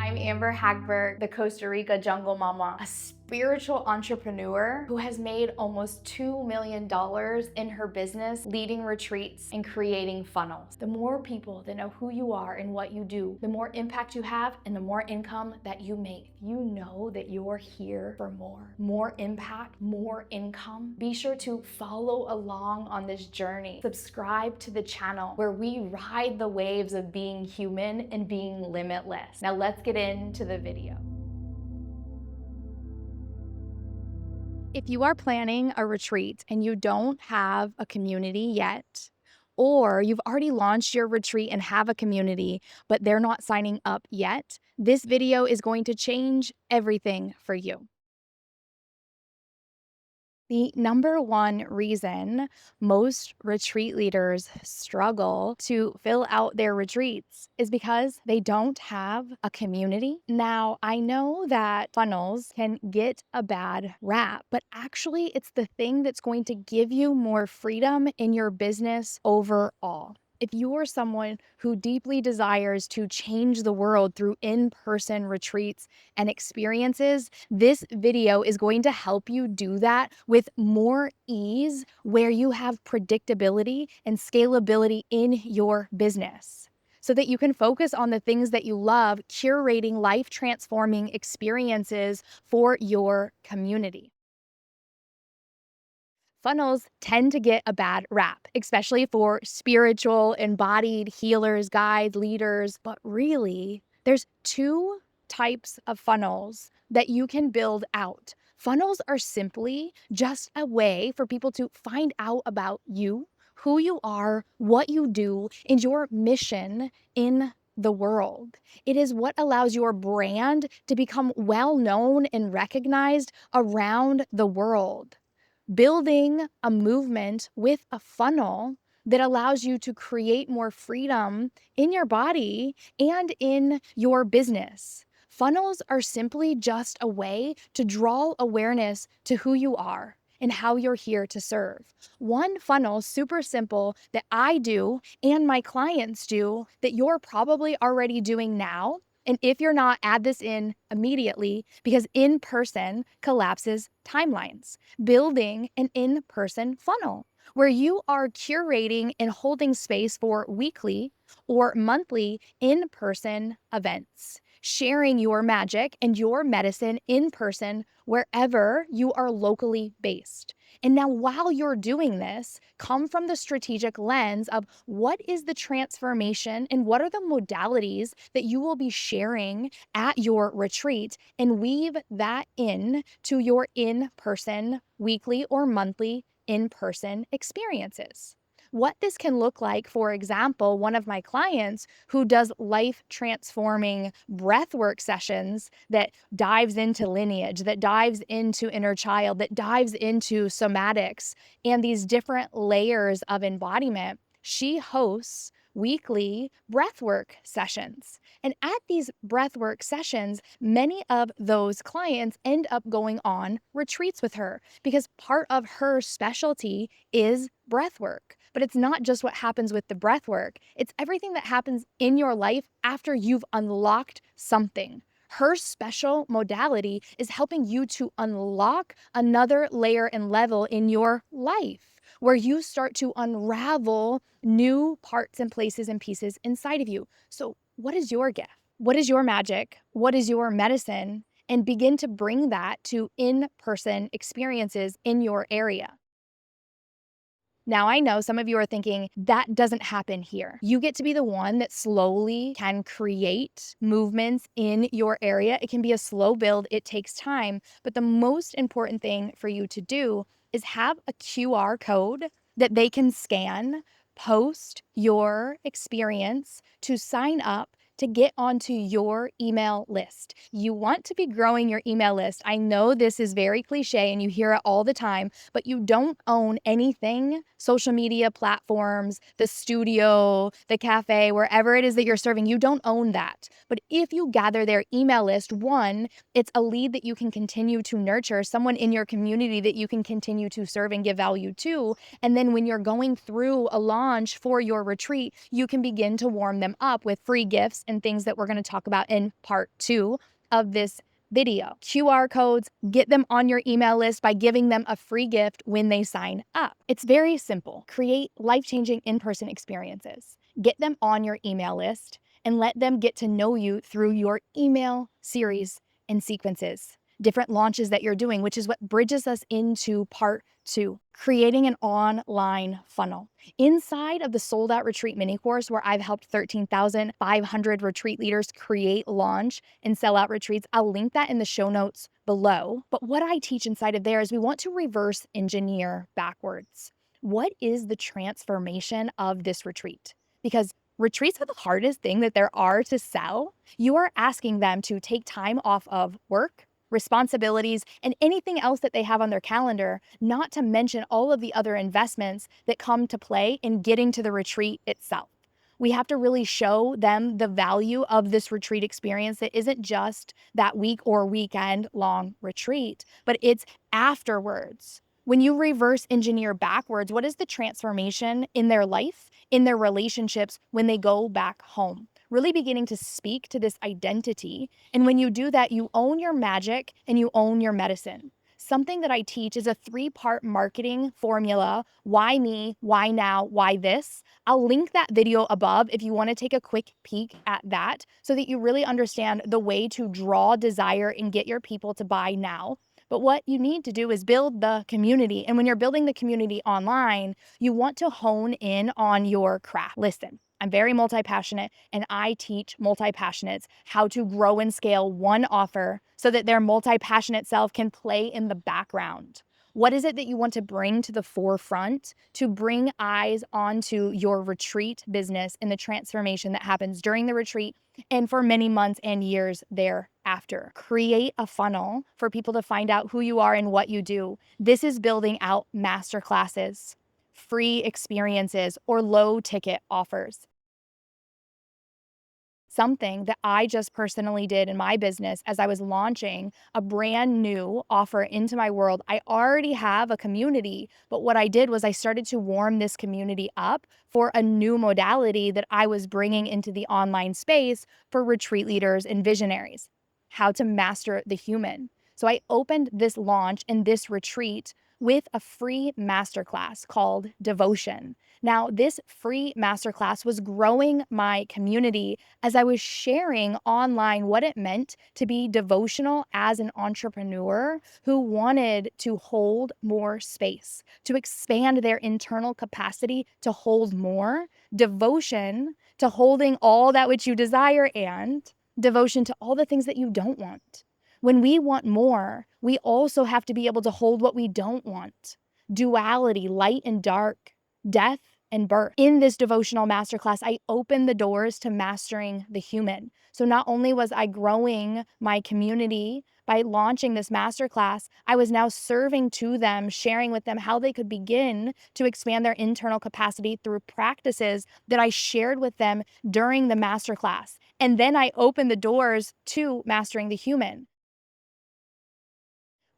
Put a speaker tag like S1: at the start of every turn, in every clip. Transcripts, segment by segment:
S1: I'm Amber Hagberg, the Costa Rica Jungle Mama, a spiritual entrepreneur who has made almost $2 million in her business leading retreats and creating funnels. The more people that know who you are and what you do, the more impact you have and the more income that you make. You know that you're here for more impact, more income. Be sure to follow along on this journey. Subscribe to the channel where we ride the waves of being human and being limitless. Now let's get into the video. If you are planning a retreat and you don't have a community yet, or you've already launched your retreat and have a community, but they're not signing up yet, this video is going to change everything for you. The number one reason most retreat leaders struggle to fill out their retreats is because they don't have a community. Now, I know that funnels can get a bad rap, but actually it's the thing that's going to give you more freedom in your business overall. If you're someone who deeply desires to change the world through in-person retreats and experiences, this video is going to help you do that with more ease, where you have predictability and scalability in your business, so that you can focus on the things that you love, curating life-transforming experiences for your community. Funnels tend to get a bad rap, especially for spiritual, embodied healers, guides, leaders. But really, there's two types of funnels that you can build out. Funnels are simply just a way for people to find out about you, who you are, what you do, and your mission in the world. It is what allows your brand to become well known and recognized around the world. Building a movement with a funnel that allows you to create more freedom in your body and in your business. Funnels are simply just a way to draw awareness to who you are and how you're here to serve. One funnel, super simple, that I do and my clients do that you're probably already doing now. And if you're not, add this in immediately, because in-person collapses timelines. Building an in-person funnel where you are curating and holding space for weekly or monthly in-person events, sharing your magic and your medicine in person wherever you are locally based. And now, while you're doing this, come from the strategic lens of what is the transformation and what are the modalities that you will be sharing at your retreat, and weave that in to your in-person weekly or monthly in-person experiences. What this can look like, for example, one of my clients who does life-transforming breathwork sessions that dives into lineage, that dives into inner child, that dives into somatics and these different layers of embodiment. She hosts weekly breathwork sessions. And at these breathwork sessions, many of those clients end up going on retreats with her because part of her specialty is breathwork. But it's not just what happens with the breathwork, it's everything that happens in your life after you've unlocked something. Her special modality is helping you to unlock another layer and level in your life, where you start to unravel new parts and places and pieces inside of you. So what is your gift? What is your magic? What is your medicine? And begin to bring that to in-person experiences in your area. Now, I know some of you are thinking that doesn't happen here. You get to be the one that slowly can create movements in your area. It can be a slow build. It takes time. But the most important thing for you to do is have a QR code that they can scan, post your experience to sign up to get onto your email list. You want to be growing your email list. I know this is very cliche and you hear it all the time, but you don't own anything, social media platforms, the studio, the cafe, wherever it is that you're serving, you don't own that. But if you gather their email list, one, it's a lead that you can continue to nurture, someone in your community that you can continue to serve and give value to. And then when you're going through a launch for your retreat, you can begin to warm them up with free gifts and things that we're going to talk about in part 2 of this video. QR codes, get them on your email list by giving them a free gift when they sign up. It's very simple. Create life-changing in-person experiences. Get them on your email list and let them get to know you through your email series and sequences, different launches that you're doing, which is what bridges us into part 2, creating an online funnel. Inside of the sold out retreat mini course, where I've helped 13,500 retreat leaders create, launch, and sell out retreats, I'll link that in the show notes below. But what I teach inside of there is we want to reverse engineer backwards. What is the transformation of this retreat? Because retreats are the hardest thing that there are to sell. You are asking them to take time off of work, responsibilities, and anything else that they have on their calendar, not to mention all of the other investments that come to play in getting to the retreat itself. We have to really show them the value of this retreat experience that isn't just that week or weekend long retreat, but it's afterwards. When you reverse engineer backwards, what is the transformation in their life, in their relationships when they go back home? Really beginning to speak to this identity. And when you do that, you own your magic and you own your medicine. Something that I teach is a 3-part marketing formula. Why me? Why now? Why this? I'll link that video above if you want to take a quick peek at that so that you really understand the way to draw desire and get your people to buy now. But what you need to do is build the community. And when you're building the community online, you want to hone in on your craft. Listen, I'm very multi-passionate, and I teach multi-passionates how to grow and scale one offer so that their multi-passionate self can play in the background. What is it that you want to bring to the forefront to bring eyes onto your retreat business and the transformation that happens during the retreat and for many months and years thereafter? Create a funnel for people to find out who you are and what you do. This is building out masterclasses, free experiences, or low ticket offers. Something that I just personally did in my business as I was launching a brand new offer into my world. I already have a community, but what I did was I started to warm this community up for a new modality that I was bringing into the online space for retreat leaders and visionaries: how to master the human. So I opened this launch and this retreat with a free masterclass called Devotion. Now, this free masterclass was growing my community as I was sharing online what it meant to be devotional as an entrepreneur who wanted to hold more space, to expand their internal capacity to hold more, devotion to holding all that which you desire, and devotion to all the things that you don't want. When we want more, we also have to be able to hold what we don't want. Duality, light and dark, death and birth. In this devotional masterclass, I opened the doors to mastering the human. So not only was I growing my community by launching this masterclass, I was now serving to them, sharing with them how they could begin to expand their internal capacity through practices that I shared with them during the masterclass. And then I opened the doors to mastering the human.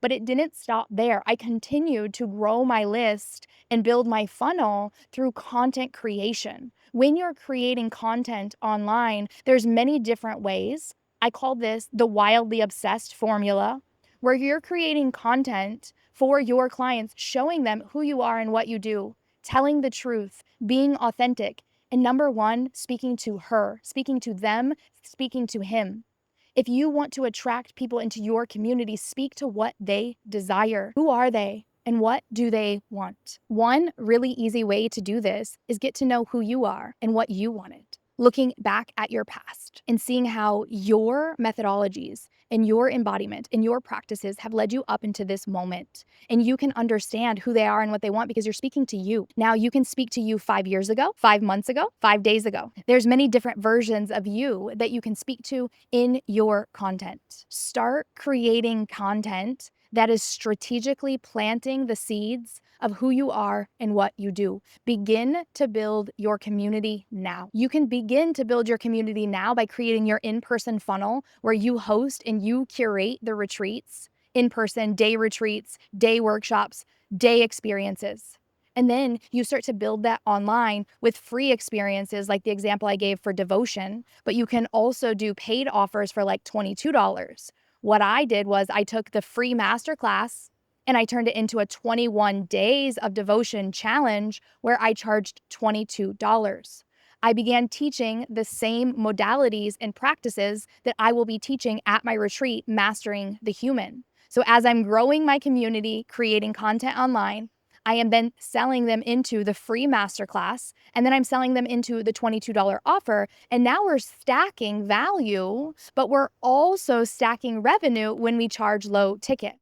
S1: But it didn't stop there. I continued to grow my list and build my funnel through content creation. When you're creating content online, there's many different ways. I call this the wildly obsessed formula, where you're creating content for your clients, showing them who you are and what you do, telling the truth, being authentic, and number one, speaking to her, speaking to them, speaking to him. If you want to attract people into your community, speak to what they desire. Who are they? And what do they want? One really easy way to do this is get to know who you are and what you wanted. Looking back at your past and seeing how your methodologies and your embodiment and your practices have led you up into this moment. And you can understand who they are and what they want because you're speaking to you. Now you can speak to you 5 years ago, 5 months ago, 5 days ago. There's many different versions of you that you can speak to in your content. Start creating content that is strategically planting the seeds of who you are and what you do. Begin to build your community now. You can begin to build your community now by creating your in-person funnel where you host and you curate the retreats, in-person day retreats, day workshops, day experiences. And then you start to build that online with free experiences like the example I gave for devotion, but you can also do paid offers for like $22. What I did was I took the free masterclass and I turned it into a 21 days of devotion challenge where I charged $22. I began teaching the same modalities and practices that I will be teaching at my retreat, Mastering the Human. So as I'm growing my community, creating content online, I am then selling them into the free masterclass, and then I'm selling them into the $22 offer. And now we're stacking value, but we're also stacking revenue when we charge low ticket.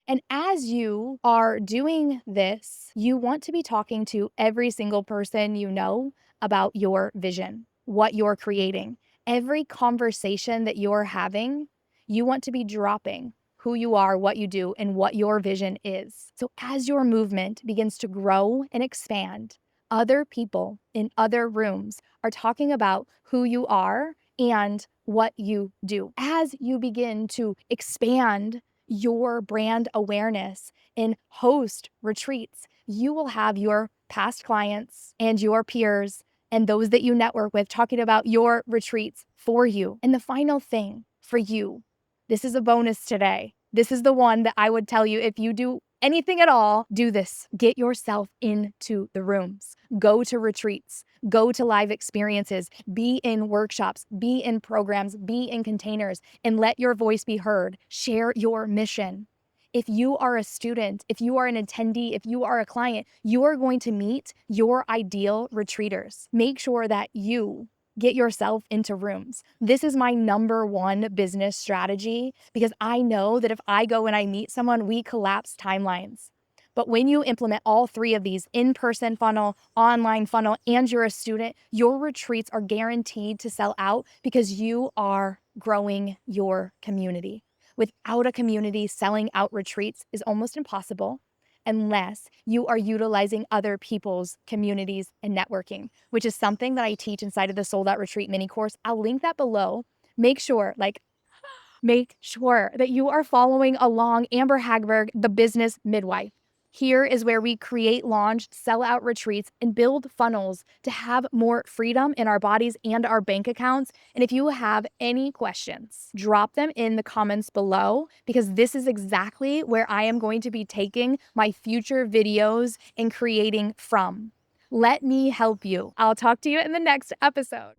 S1: And as you are doing this, you want to be talking to every single person you know about your vision, what you're creating. Every conversation that you're having, you want to be dropping who you are, what you do, and what your vision is. So as your movement begins to grow and expand, other people in other rooms are talking about who you are and what you do. As you begin to expand your brand awareness and host retreats, you will have your past clients and your peers and those that you network with talking about your retreats for you. And the final thing for you, this is a bonus today. This is the one that I would tell you if you do anything at all, do this. Get yourself into the rooms. Go to retreats. Go to live experiences. Be in workshops. Be in programs. Be in containers. And let your voice be heard. Share your mission. If you are a student, if you are an attendee, if you are a client, you are going to meet your ideal retreaters. Make sure that you get yourself into rooms. This is my number one business strategy because I know that if I go and I meet someone, we collapse timelines. But when you implement all three of these in-person funnel, online funnel, and you're a student, your retreats are guaranteed to sell out because you are growing your community. Without a community, selling out retreats is almost impossible unless you are utilizing other people's communities and networking, which is something that I teach inside of the Sold Out Retreat mini course. I'll link that below. Make sure that you are following along Amber Hagberg, the business midwife. Here is where we create, launch, sell out retreats, and build funnels to have more freedom in our bodies and our bank accounts. And if you have any questions, drop them in the comments below because this is exactly where I am going to be taking my future videos and creating from. Let me help you. I'll talk to you in the next episode.